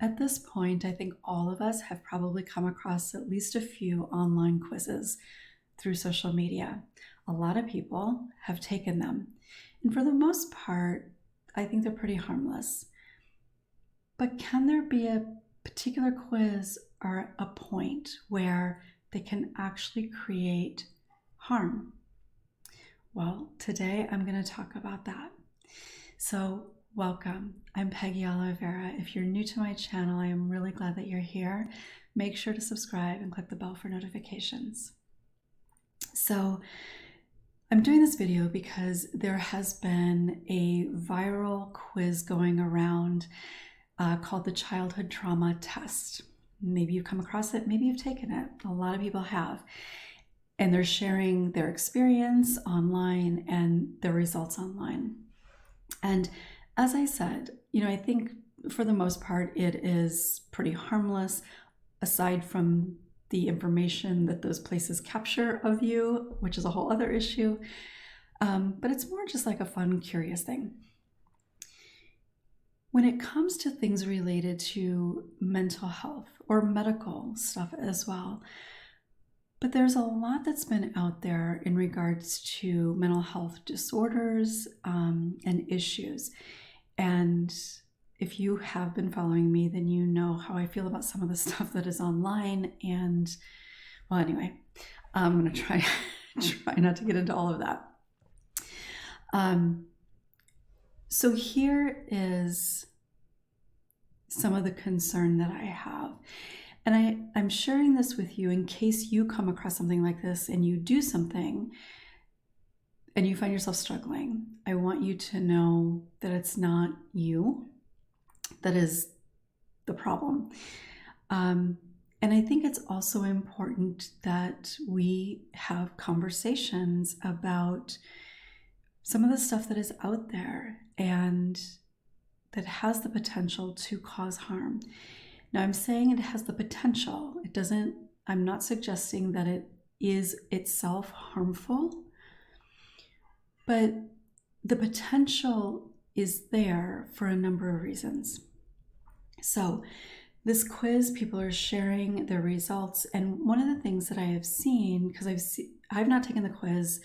At this point, I think all of us have probably come across at least a few online quizzes through social media. A lot of people have taken them. And for the most part, I think they're pretty harmless. But can there be a particular quiz or a point where they can actually create harm? Well, today I'm going to talk about that. So welcome. I'm Peggy Oliveira. If you're new to my channel, I am really glad that you're here. Make sure to subscribe and click the bell for notifications. So I'm doing this video because there has been a viral quiz going around called the Childhood Trauma Test. Maybe you've come across it, maybe you've taken it. A lot of people have. And they're sharing their experience online and their results online. And as I said, I think for the most part, it is pretty harmless, aside from the information that those places capture of you, which is a whole other issue. But it's more just like a fun, curious thing. When it comes to things related to mental health or medical stuff as well, but there's a lot that's been out there in regards to mental health disorders and issues. And if you have been following me, then you know how I feel about some of the stuff that is online. And well, anyway, I'm going to try not to get into all of that. So here is some of the concern that I have. And I'm sharing this with you in case you come across something like this and you do something and you find yourself struggling. I want you to know that it's not you that is the problem. And I think it's also important that we have conversations about some of the stuff that is out there and that has the potential to cause harm. Now, I'm saying it has the potential. I'm not suggesting that it is itself harmful, but the potential is there for a number of reasons. So this quiz, people are sharing their results. And one of the things that I have seen, because I've not taken the quiz,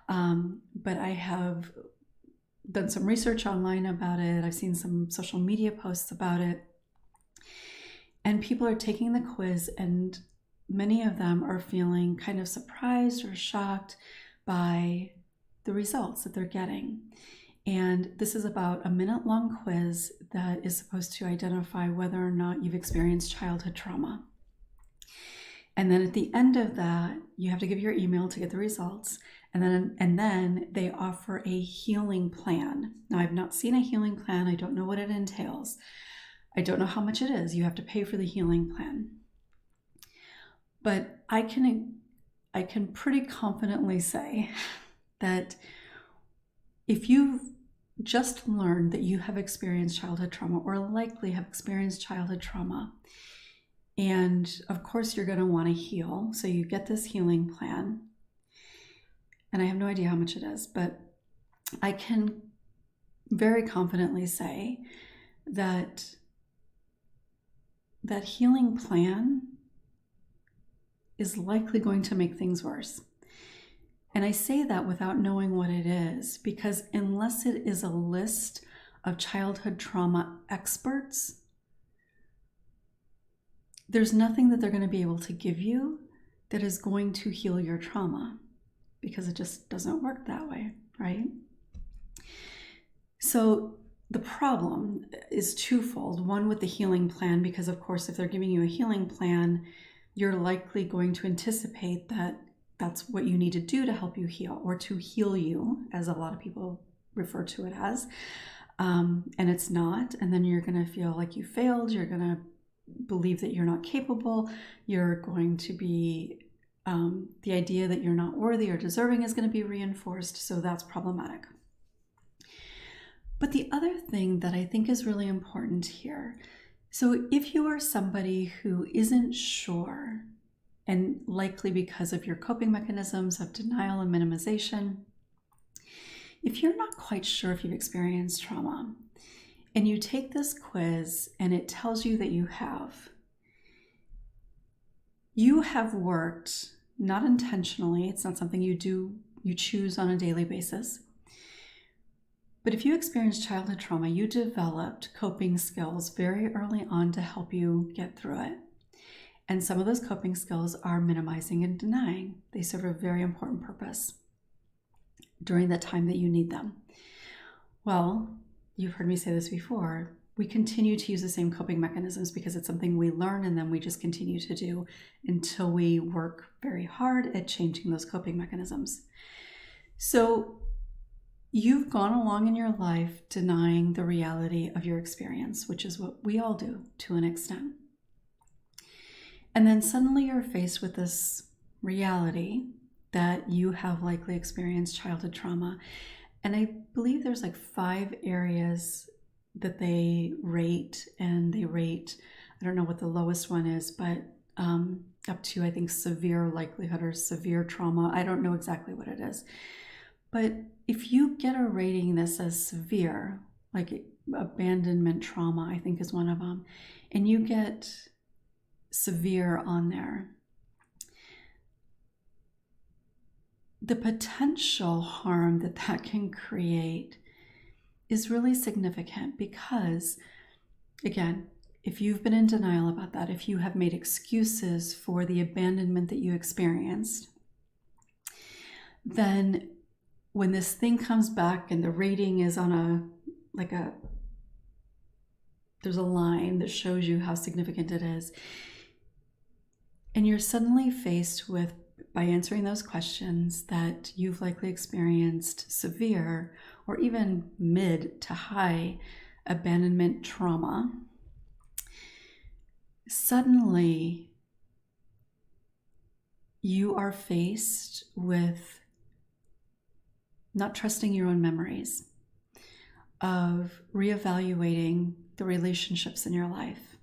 but I have done some research online about it. I've seen some social media posts about it. And people are taking the quiz, and many of them are feeling kind of surprised or shocked by the results that they're getting. And this is about a minute-long quiz that is supposed to identify whether or not you've experienced childhood trauma. And then at the end of that, you have to give your email to get the results. And then they offer a healing plan. Now, I've not seen a healing plan. I don't know what it entails. I don't know how much it is. You have to pay for the healing plan. But I can pretty confidently say that if you've just learned that you have experienced childhood trauma or likely have experienced childhood trauma, and of course you're going to want to heal, so you get this healing plan, and I have no idea how much it is, but I can very confidently say that that healing plan is likely going to make things worse. And I say that without knowing what it is, because unless it is a list of childhood trauma experts, there's nothing that they're going to be able to give you that is going to heal your trauma, because it just doesn't work that way, right? So the problem is twofold. One, with the healing plan, because of course, if they're giving you a healing plan, you're likely going to anticipate that that's what you need to do to help you heal, or to heal you, as a lot of people refer to it as. And it's not. And then you're going to feel like you failed. You're going to believe that you're not capable. You're going to be, the idea that you're not worthy or deserving is going to be reinforced. So that's problematic. But the other thing that I think is really important here, so if you are somebody who isn't sure, and likely because of your coping mechanisms of denial and minimization, if you're not quite sure if you've experienced trauma, And you take this quiz and it tells you that you have worked, not intentionally, it's not something you choose on a daily basis. But if you experienced childhood trauma, you developed coping skills very early on to help you get through it. And some of those coping skills are minimizing and denying. They serve a very important purpose during the time that you need them. Well, you've heard me say this before. We continue to use the same coping mechanisms because it's something we learn and then we just continue to do until we work very hard at changing those coping mechanisms. So you've gone along in your life denying the reality of your experience, which is what we all do to an extent. And then suddenly you're faced with this reality that you have likely experienced childhood trauma. And I believe there's like 5 areas that they rate, and they rate, I don't know what the lowest one is, but up to, I think, severe likelihood or severe trauma. I don't know exactly what it is. But if you get a rating that says severe, like abandonment trauma, I think is one of them, and you get severe on there, the potential harm that can create is really significant because, again, if you've been in denial about that, if you have made excuses for the abandonment that you experienced, then when this thing comes back and the rating is on there's a line that shows you how significant it is, and you're suddenly faced with, by answering those questions, that you've likely experienced severe or even mid to high abandonment trauma, suddenly you are faced with not trusting your own memories, of reevaluating the relationships in your life,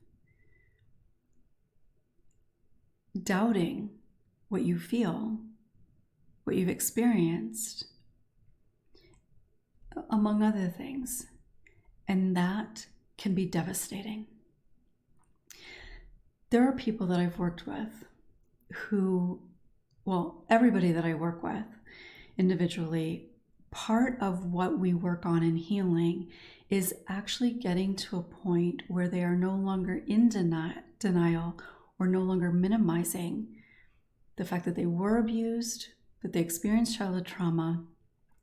doubting what you feel, what you've experienced, among other things. And that can be devastating. There are people that I've worked with who, well, everybody that I work with individually, part of what we work on in healing is actually getting to a point where they are no longer in denial or no longer minimizing the fact that they were abused, that they experienced childhood trauma,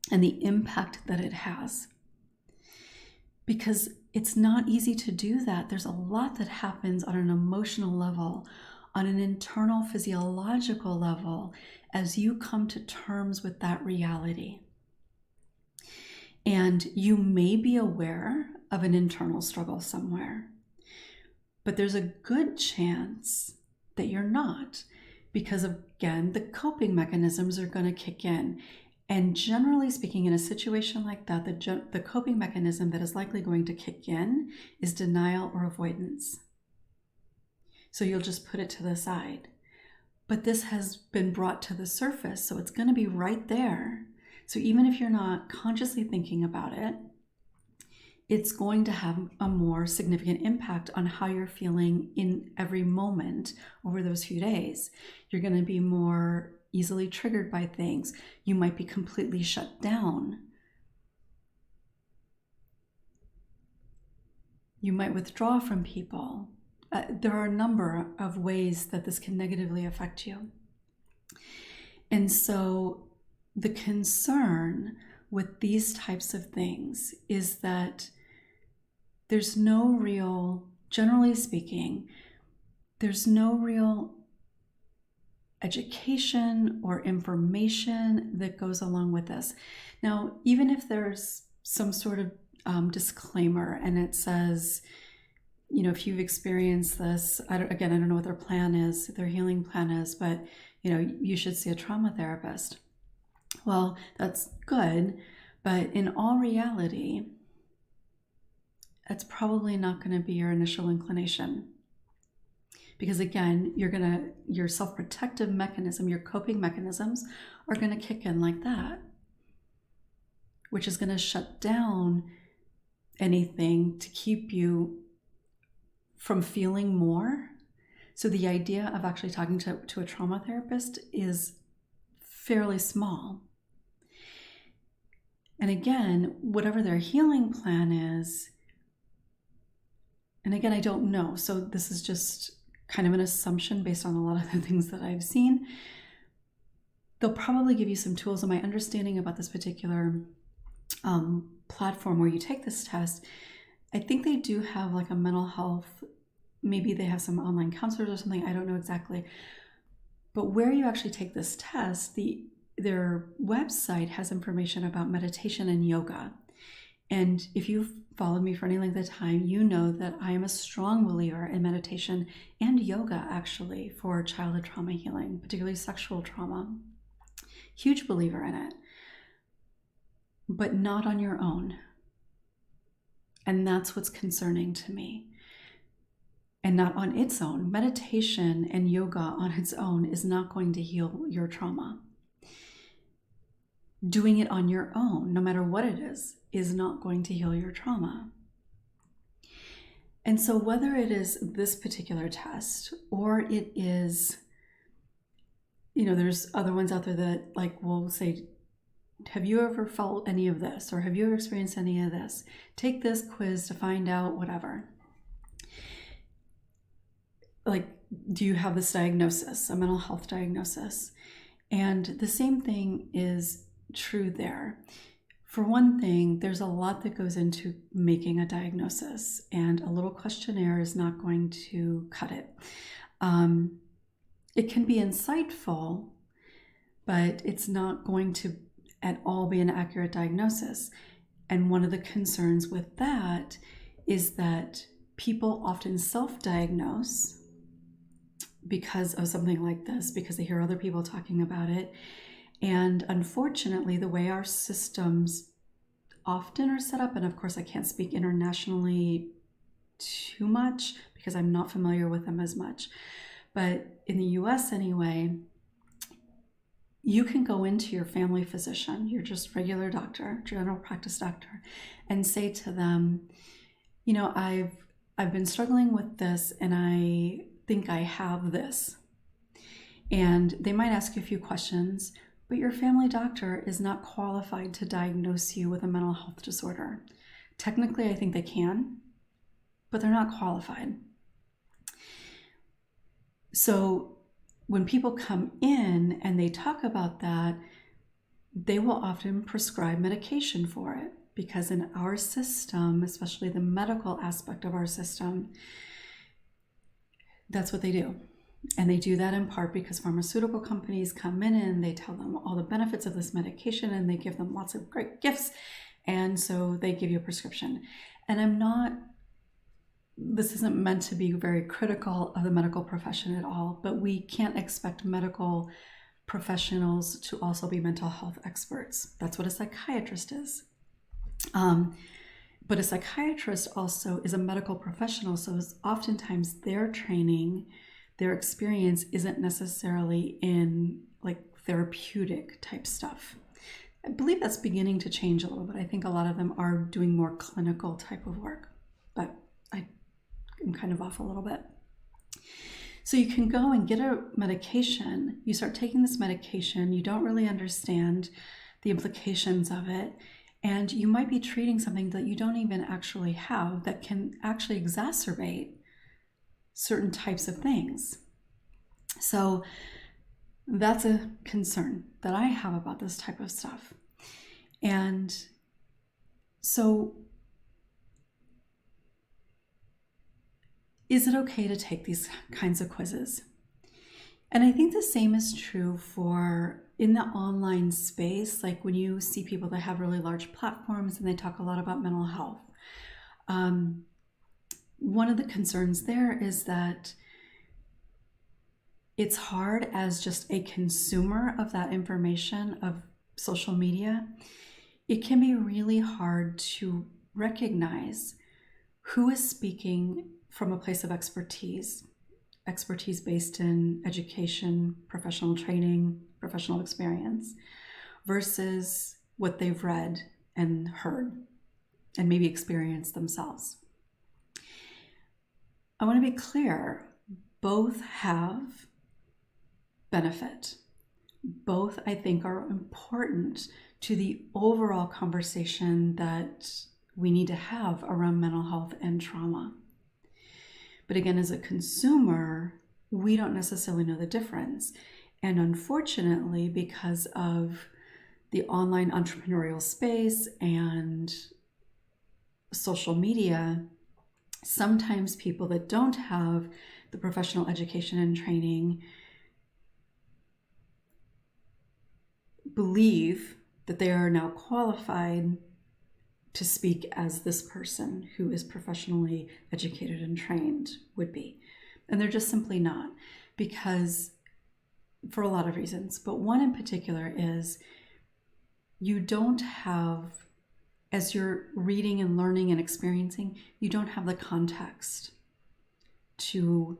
and the impact that it has. Because it's not easy to do that. There's a lot that happens on an emotional level, on an internal physiological level, as you come to terms with that reality. And you may be aware of an internal struggle somewhere, but there's a good chance that you're not, because again, the coping mechanisms are going to kick in. And generally speaking, in a situation like that, the coping mechanism that is likely going to kick in is denial or avoidance. So you'll just put it to the side. But this has been brought to the surface, so it's going to be right there. So even if you're not consciously thinking about it, it's going to have a more significant impact on how you're feeling in every moment over those few days. You're going to be more easily triggered by things. You might be completely shut down. You might withdraw from people. There are a number of ways that this can negatively affect you. And so the concern with these types of things is that there's no real, generally speaking, there's no real education or information that goes along with this. Now, even if there's some sort of disclaimer and it says, you know, if you've experienced this, I don't know what their plan is, their healing plan is, but, you know, you should see a trauma therapist. Well, that's good, but in all reality, that's probably not going to be your initial inclination. Because again, your self-protective mechanism, your coping mechanisms are going to kick in like that, which is going to shut down anything to keep you from feeling more. So the idea of actually talking to a trauma therapist is fairly small. And again, whatever their healing plan is, and again, I don't know. So this is just kind of an assumption based on a lot of the things that I've seen. They'll probably give you some tools. And my understanding about this particular platform where you take this test, I think they do have like a mental health, maybe they have some online counselors or something, I don't know exactly. But where you actually take this test, their website has information about meditation and yoga. And if you've followed me for any length of time, you know that I am a strong believer in meditation and yoga, actually, for childhood trauma healing, particularly sexual trauma. Huge believer in it, but not on your own. And that's what's concerning to me. And not on its own. Meditation and yoga on its own is not going to heal your trauma. Doing it on your own, no matter what it is not going to heal your trauma. And so whether it is this particular test or it is, there's other ones out there that like will say, have you ever felt any of this? Or have you ever experienced any of this? Take this quiz to find out whatever. Like, do you have this diagnosis, a mental health diagnosis? And the same thing is true there. For one thing, there's a lot that goes into making a diagnosis, and a little questionnaire is not going to cut it. It can be insightful, but it's not going to at all be an accurate diagnosis. And one of the concerns with that is that people often self-diagnose because of something like this, because they hear other people talking about it. And unfortunately, the way our systems often are set up, and of course I can't speak internationally too much because I'm not familiar with them as much, but in the US anyway, you can go into your family physician, your just regular doctor, general practice doctor, and say to them, I've been struggling with this and I think I have this. And they might ask you a few questions, but your family doctor is not qualified to diagnose you with a mental health disorder. Technically, I think they can, but they're not qualified. So when people come in and they talk about that, they will often prescribe medication for it, because in our system, especially the medical aspect of our system, that's what they do. And they do that in part because pharmaceutical companies come in and they tell them all the benefits of this medication and they give them lots of great gifts. And so they give you a prescription. And this isn't meant to be very critical of the medical profession at all, but we can't expect medical professionals to also be mental health experts. That's what a psychiatrist is. But a psychiatrist also is a medical professional, so oftentimes their training, their experience isn't necessarily in like therapeutic type stuff. I believe that's beginning to change a little bit. I think a lot of them are doing more clinical type of work, but I'm kind of off a little bit. So you can go and get a medication. You start taking this medication. You don't really understand the implications of it. And you might be treating something that you don't even actually have that can actually exacerbate certain types of things. So that's a concern that I have about this type of stuff. And so is it okay to take these kinds of quizzes? And I think the same is true for in the online space, like when you see people that have really large platforms and they talk a lot about mental health. One of the concerns there is that it's hard as just a consumer of that information, of social media. It can be really hard to recognize who is speaking from a place of expertise based in education, professional training, professional experience, versus what they've read and heard. and maybe experience themselves. I want to be clear, both have benefit. Both, I think, are important to the overall conversation that we need to have around mental health and trauma. But again, as a consumer, we don't necessarily know the difference. And unfortunately, because of the online entrepreneurial space and social media, sometimes people that don't have the professional education and training believe that they are now qualified to speak as this person who is professionally educated and trained would be. And they're just simply not, because for a lot of reasons, but one in particular is you don't have, as you're reading and learning and experiencing, you don't have the context to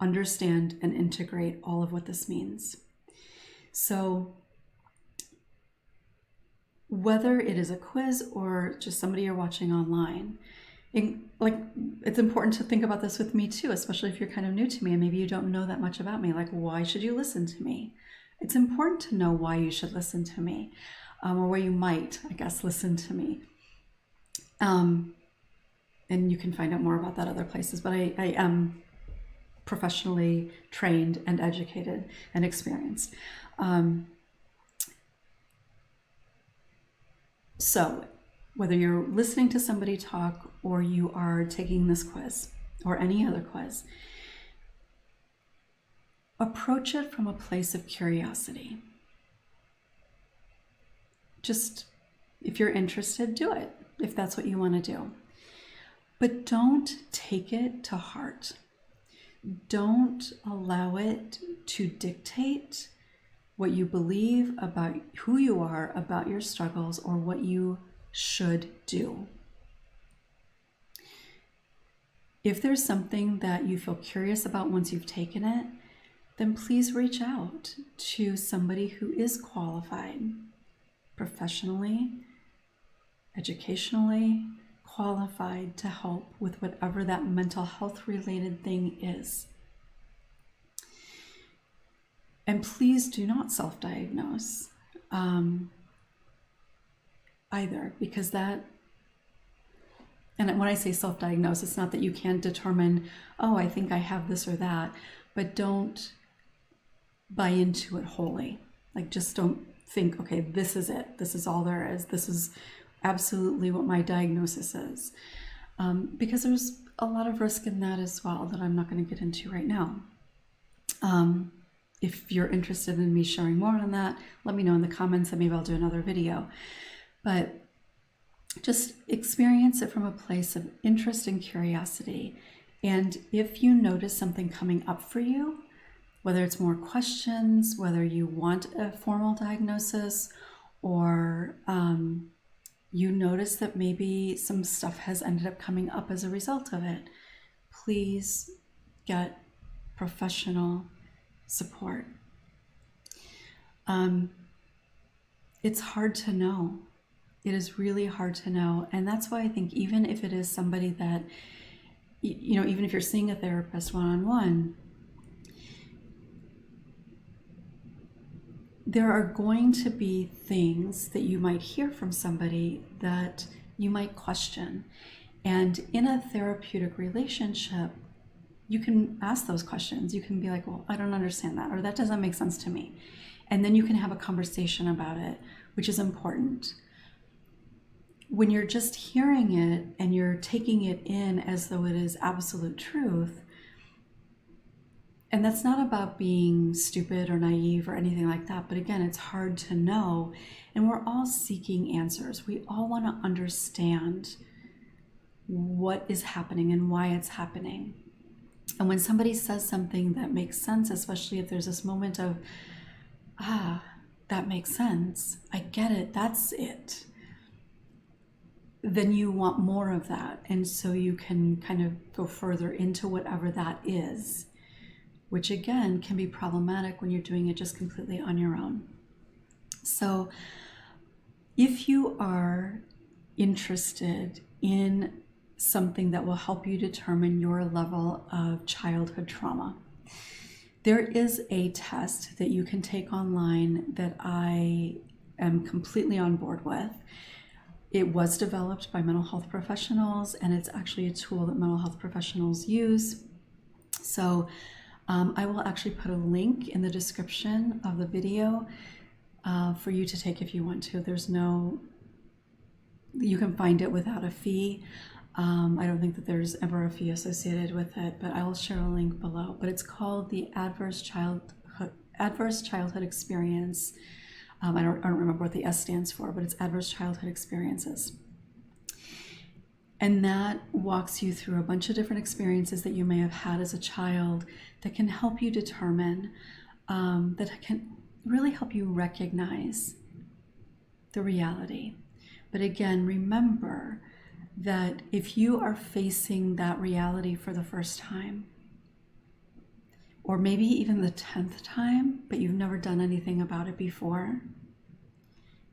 understand and integrate all of what this means. So whether it is a quiz or just somebody you're watching online, it's important to think about this with me too, especially if you're kind of new to me and maybe you don't know that much about me. Like, why should you listen to me? It's important to know why you should listen to me, or why you might, I guess, listen to me. And you can find out more about that other places, but I am professionally trained and educated and experienced. So whether you're listening to somebody talk or you are taking this quiz or any other quiz, approach it from a place of curiosity. Just, if you're interested, do it, if that's what you want to do. But don't take it to heart. Don't allow it to dictate what you believe about who you are, about your struggles, or what you should do. If there's something that you feel curious about once you've taken it, then please reach out to somebody who is qualified, professionally, educationally qualified to help with whatever that mental health related thing is. And please do not self-diagnose either, because that, and when I say self-diagnose, it's not that you can't determine, oh, I think I have this or that, but don't buy into it wholly. Like, just don't think, okay, this is it. This is all there is. This is absolutely what my diagnosis is. Because there's a lot of risk in that as well that I'm not going to get into right now. If you're interested in me sharing more on that, let me know in the comments and maybe I'll do another video. But just experience it from a place of interest and curiosity. And if you notice something coming up for you, whether it's more questions, whether you want a formal diagnosis, or you notice that maybe some stuff has ended up coming up as a result of it, please get professional support. It's hard to know. It is really hard to know. And that's why I think even if it is somebody that, even if you're seeing a therapist one-on-one, there are going to be things that you might hear from somebody that you might question. And in a therapeutic relationship, you can ask those questions. You can be like, well, I don't understand that, or that doesn't make sense to me. And then you can have a conversation about it, which is important. When you're just hearing it and you're taking it in as though it is absolute truth, and that's not about being stupid or naive or anything like that, but again, it's hard to know, and we're all seeking answers. We all want to understand what is happening and why it's happening. And when somebody says something that makes sense, especially if there's this moment of, that makes sense, I get it, that's it, then you want more of that. And so you can kind of go further into whatever that is, which again can be problematic when you're doing it just completely on your own. So if you are interested in something that will help you determine your level of childhood trauma. There is a test that you can take online that I am completely on board with. It was developed by mental health professionals, and it's actually a tool that mental health professionals use. So I will actually put a link in the description of the video for you to take if you want to. You can find it without a fee. I don't think that there's ever a fee associated with it, but I will share a link below. But it's called the Adverse Childhood Experience. I don't remember what the S stands for, but it's Adverse Childhood Experiences. And that walks you through a bunch of different experiences that you may have had as a child that can help you determine, that can really help you recognize the reality. But again, remember that if you are facing that reality for the first time, or maybe even the 10th time, but you've never done anything about it before,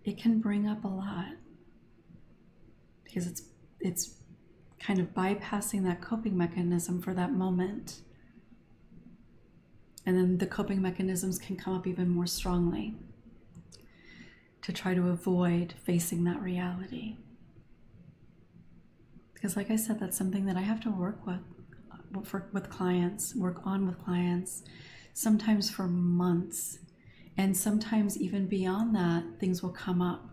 it can bring up a lot, because it's kind of bypassing that coping mechanism for that moment. And then the coping mechanisms can come up even more strongly to try to avoid facing that reality. Because like I said, that's something that I have to work with clients, sometimes for months. And sometimes even beyond that, things will come up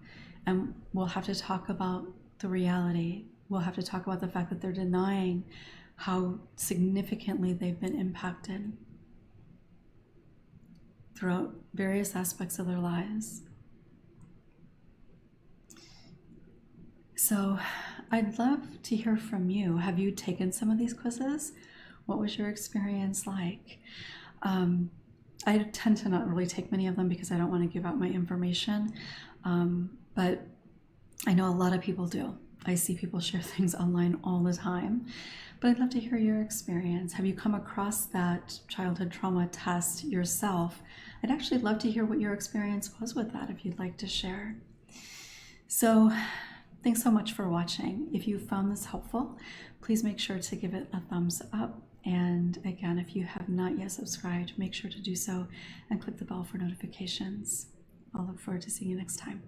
and we'll have to talk about the reality. We'll have to talk about the fact that they're denying how significantly they've been impacted throughout various aspects of their lives. So I'd love to hear from you. Have you taken some of these quizzes? What was your experience like? I tend to not really take many of them because I don't want to give out my information, but I know a lot of people do. I see people share things online all the time, but I'd love to hear your experience. Have you come across that childhood trauma test yourself? I'd actually love to hear what your experience was with that if you'd like to share. So thanks so much for watching. If you found this helpful, please make sure to give it a thumbs up. And again, if you have not yet subscribed, make sure to do so and click the bell for notifications. I'll look forward to seeing you next time.